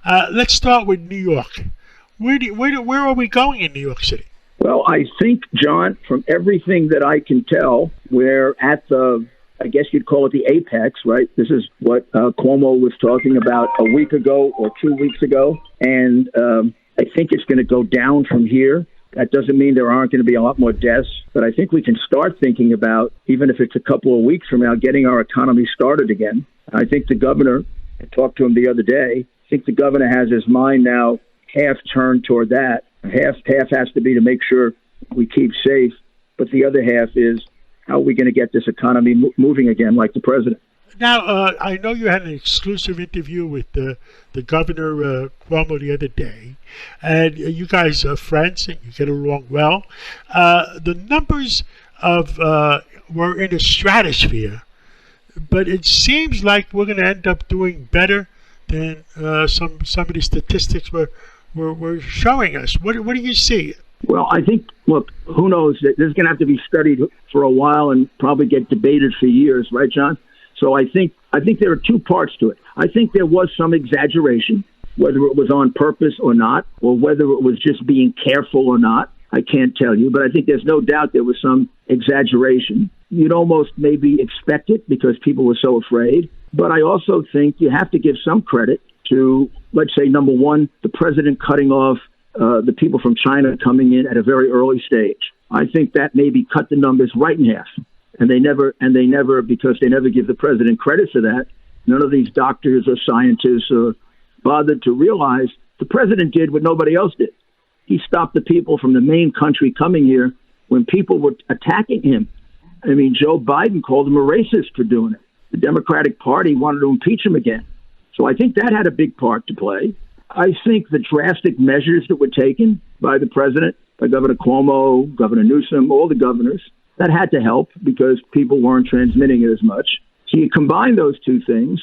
Let's start with New York. Where are we going in New York City? Well, I think, John, from everything that I can tell, we're at the, I guess you'd call it the apex, right? This is what Cuomo was talking about a week ago or 2 weeks ago. And I think it's going to go down from here. That doesn't mean there aren't going to be a lot more deaths, but I think we can start thinking about, even if it's a couple of weeks from now, getting our economy started again. I think the governor, I talked to him the other day, I think the governor has his mind now half turned toward that. Half has to be to make sure we keep safe, but the other half is how are we going to get this economy moving again, like the president. Now, I know you had an exclusive interview with the governor, Cuomo, the other day, and you guys are friends and you get along well. The numbers were in a stratosphere, but it seems like we're going to end up doing better than some of the statistics were showing us. What do you see? Well, I think, look, who knows? This is going to have to be studied for a while and probably get debated for years, right, John? So I think there are two parts to it. I think there was some exaggeration, whether it was on purpose or not, or whether it was just being careful or not. I can't tell you, but I think there's no doubt there was some exaggeration. You'd almost maybe expect it because people were so afraid. But I also think you have to give some credit to, let's say, number one, the president cutting off the people from China coming in at a very early stage. I think that maybe cut the numbers right in half. And they never, because they never give the president credit for that. None of these doctors or scientists are bothered to realize the president did what nobody else did. He stopped the people from the main country coming here when people were attacking him. I mean, Joe Biden called him a racist for doing it. The Democratic Party wanted to impeach him again. So I think that had a big part to play. I think the drastic measures that were taken by the president, by Governor Cuomo, Governor Newsom, all the governors, that had to help because people weren't transmitting it as much. So you combine those two things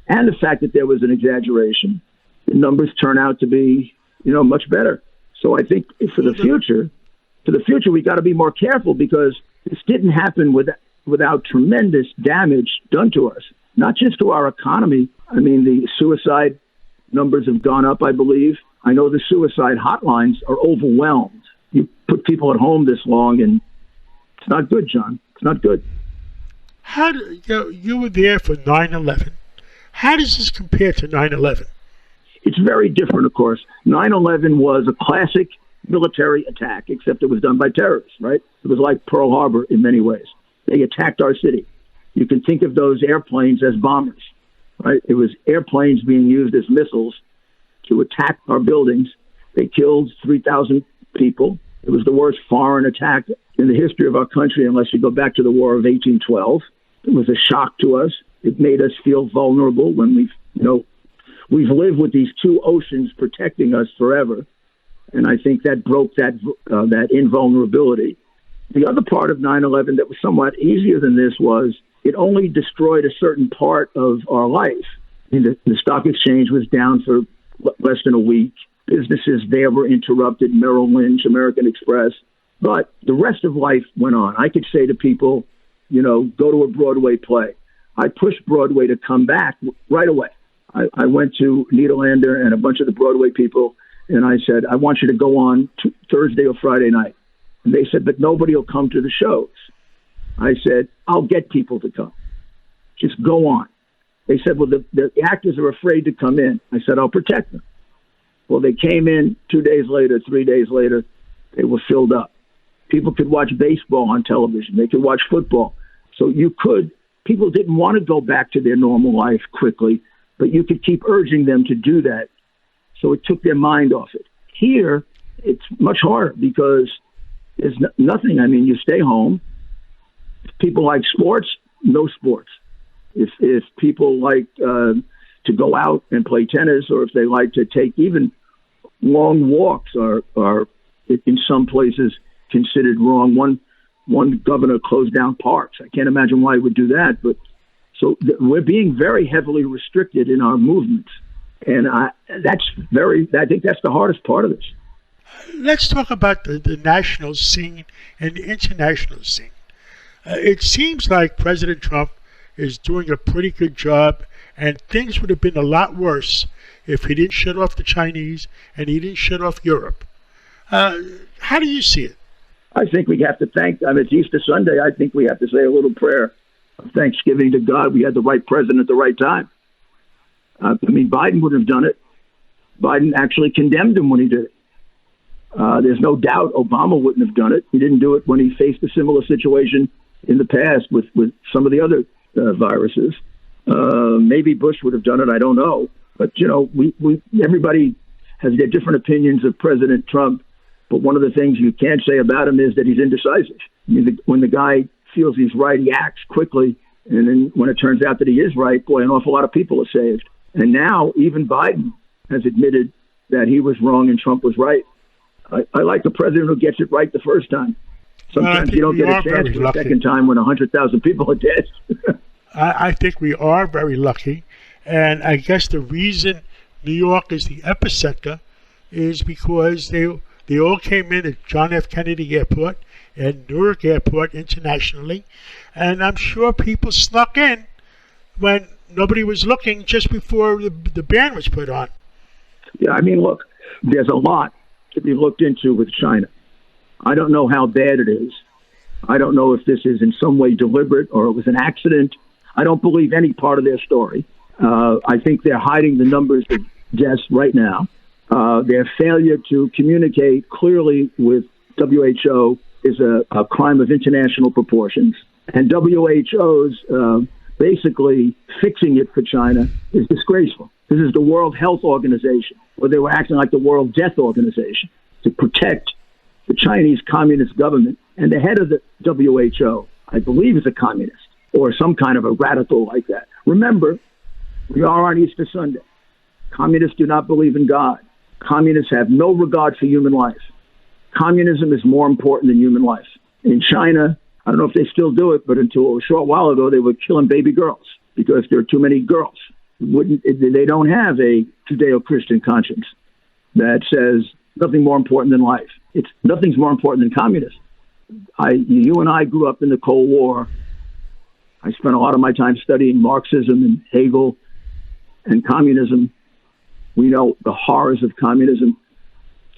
and the fact that there was an exaggeration, the numbers turn out to be, much better. So I think for the future, we got to be more careful because this didn't happen without tremendous damage done to us, not just to our economy. I mean, the suicide numbers have gone up, I believe. I know the suicide hotlines are overwhelmed. You put people at home this long and it's not good, John. It's not good. You were there for 9/11. How does this compare to 9/11? It's very different, of course. 9/11 was a classic military attack, except it was done by terrorists, right? It was like Pearl Harbor in many ways. They attacked our city. You can think of those airplanes as bombers, right? It was airplanes being used as missiles to attack our buildings. They killed 3,000 people. It was the worst foreign attack in the history of our country, unless you go back to the War of 1812. It was a shock to us. It made us feel vulnerable when we've lived with these two oceans protecting us forever. And I think that broke that invulnerability. The other part of 9/11 that was somewhat easier than this was it only destroyed a certain part of our life. I mean, the stock exchange was down for less than a week. Businesses there were interrupted, Merrill Lynch, American Express. But the rest of life went on. I could say to people, go to a Broadway play. I pushed Broadway to come back right away. I went to Nederlander and a bunch of the Broadway people, and I said, I want you to go on Thursday or Friday night. And they said, but nobody will come to the shows. I said, I'll get people to come. Just go on. They said, well, the actors are afraid to come in. I said, I'll protect them. Well, they came in 2 days later, 3 days later, they were filled up. People could watch baseball on television. They could watch football. So people didn't want to go back to their normal life quickly, but you could keep urging them to do that. So it took their mind off it. Here, it's much harder because there's nothing. I mean, you stay home. If people like sports, no sports. If people like to go out and play tennis, or if they like to take even long walks are in some places considered wrong. One governor closed down parks. I can't imagine why he would do that. But so we're being very heavily restricted in our movements. And I think that's the hardest part of this. Let's talk about the national scene and the international scene. It seems like President Trump is doing a pretty good job, and things would have been a lot worse if he didn't shut off the Chinese and he didn't shut off Europe. How do you see it? I think we have to thank, it's Easter Sunday. I think we have to say a little prayer of thanksgiving to God. We had the right president at the right time. Biden wouldn't have done it. Biden actually condemned him when he did it. There's no doubt Obama wouldn't have done it. He didn't do it when he faced a similar situation in the past with some of the other viruses. Maybe Bush would have done it. I don't know. But, everybody has their different opinions of President Trump. But one of the things you can't say about him is that he's indecisive. When the guy feels he's right, he acts quickly. And then when it turns out that he is right, boy, an awful lot of people are saved. And now even Biden has admitted that he was wrong and Trump was right. I like the president who gets it right the first time. Sometimes you don't get a chance for the second time when 100,000 people are dead. I think we are very lucky. And I guess the reason New York is the epicenter is because they all came in at John F. Kennedy Airport and Newark Airport internationally. And I'm sure people snuck in when nobody was looking just before the ban was put on. Yeah, look, there's a lot to be looked into with China. I don't know how bad it is. I don't know if this is in some way deliberate or it was an accident. I don't believe any part of their story. I think they're hiding the numbers of deaths right now. Their failure to communicate clearly with WHO is a crime of international proportions. And WHO's basically fixing it for China is disgraceful. This is the World Health Organization, where they were acting like the World Death Organization to protect the Chinese Communist government. And the head of the WHO, I believe, is a communist or some kind of a radical like that. Remember, we are on Easter Sunday. Communists do not believe in God. Communists have no regard for human life. Communism is more important than human life. In China, I don't know if they still do it, but until a short while ago, they were killing baby girls because there are too many girls. They don't have a Judeo-Christian conscience that says nothing more important than life. Nothing's more important than communism. You and I grew up in the Cold War. I spent a lot of my time studying Marxism and Hegel and communism. We know the horrors of communism.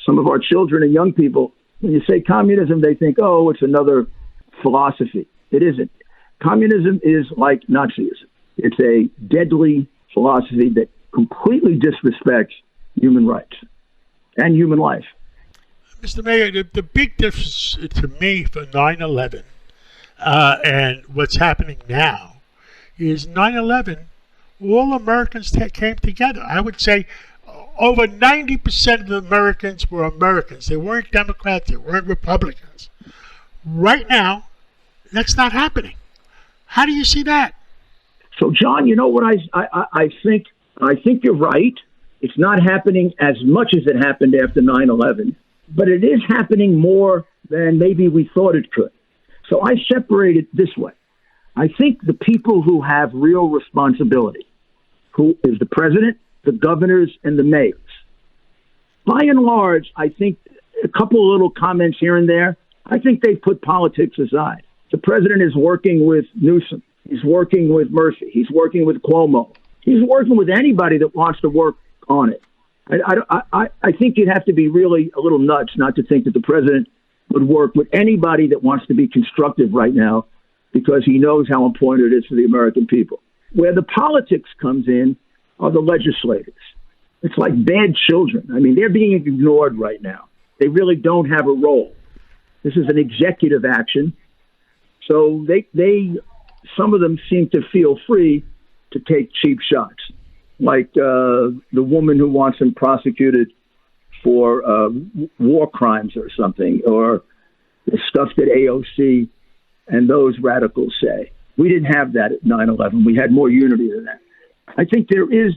Some of our children and young people, when you say communism, they think, oh, it's another philosophy. It isn't. Communism is like Nazism. It's a deadly philosophy that completely disrespects human rights and human life. Mr. Mayor, the big difference to me for 9/11 and what's happening now is 9/11, all Americans came together. I would say over 90% of the Americans were Americans. They weren't Democrats. They weren't Republicans. Right now, that's not happening. How do you see that? So, John, you know what I think? I think you're right. It's not happening as much as it happened after 9/11, but it is happening more than maybe we thought it could. So I separate it this way. I think the people who have real responsibility, who is the president, the governors, and the mayors, by and large, I think a couple of little comments here and there, I think they put politics aside. The president is working with Newsom. He's working with Murphy. He's working with Cuomo. He's working with anybody that wants to work on it. I think you'd have to be really a little nuts not to think that the president would work with anybody that wants to be constructive right now because he knows how important it is for the American people. Where the politics comes in are the legislators. It's like bad children. They're being ignored right now. They really don't have a role. This is an executive action. So some of them seem to feel free to take cheap shots, like the woman who wants him prosecuted for war crimes or something, or the stuff that AOC and those radicals say. We didn't have that at 9/11. We had more unity than that. I think there is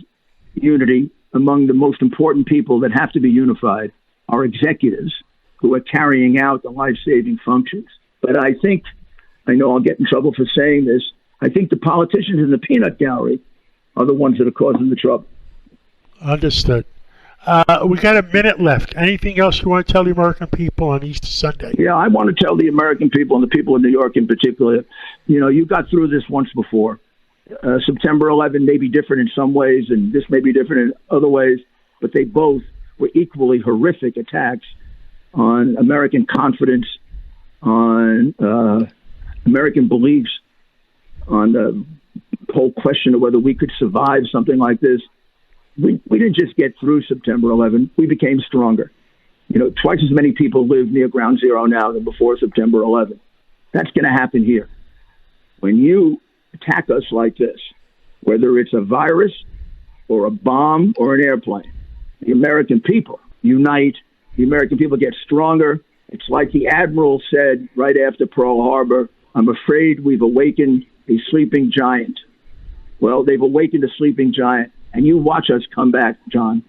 unity among the most important people that have to be unified, are executives who are carrying out the life-saving functions. But I know I'll get in trouble for saying this, I think the politicians in the peanut gallery are the ones that are causing the trouble. Understood. We got a minute left. Anything else you want to tell the American people on Easter Sunday? Yeah, I want to tell the American people and the people in New York in particular, you got through this once before. September 11 may be different in some ways, and this may be different in other ways, but they both were equally horrific attacks on American confidence, on American beliefs, on the whole question of whether we could survive something like this. We didn't just get through September 11. We became stronger. Twice as many people live near Ground Zero now than before September 11. That's going to happen here. When you attack us like this, whether it's a virus or a bomb or an airplane, the American people unite. The American people get stronger. It's like the Admiral said right after Pearl Harbor, I'm afraid we've awakened a sleeping giant. Well, they've awakened a sleeping giant, and you watch us come back, John.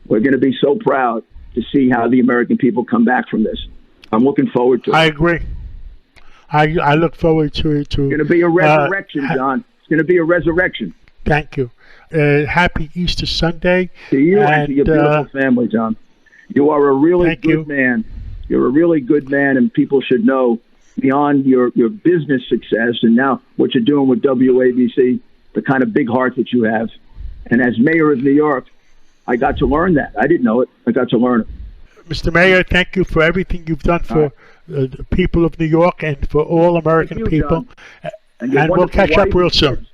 We're going to be so proud to see how the American people come back from this. I'm looking forward to it. I agree. I look forward to it too. It's going to be a resurrection, John. It's going to be a resurrection. Thank you. Happy Easter Sunday. To you and to your beautiful family, John. You are a really good man. You're a really good man, and people should know, beyond your business success and now what you're doing with WABC, the kind of big heart that you have. And as mayor of New York, I got to learn that. I didn't know it. I got to learn it. Mr. Mayor, thank you for everything you've done for the people of New York and for all American people. And we'll catch up real soon.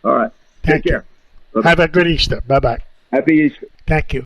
All right. Take care. Bye-bye. Have a good Easter. Bye-bye. Happy Easter. Thank you.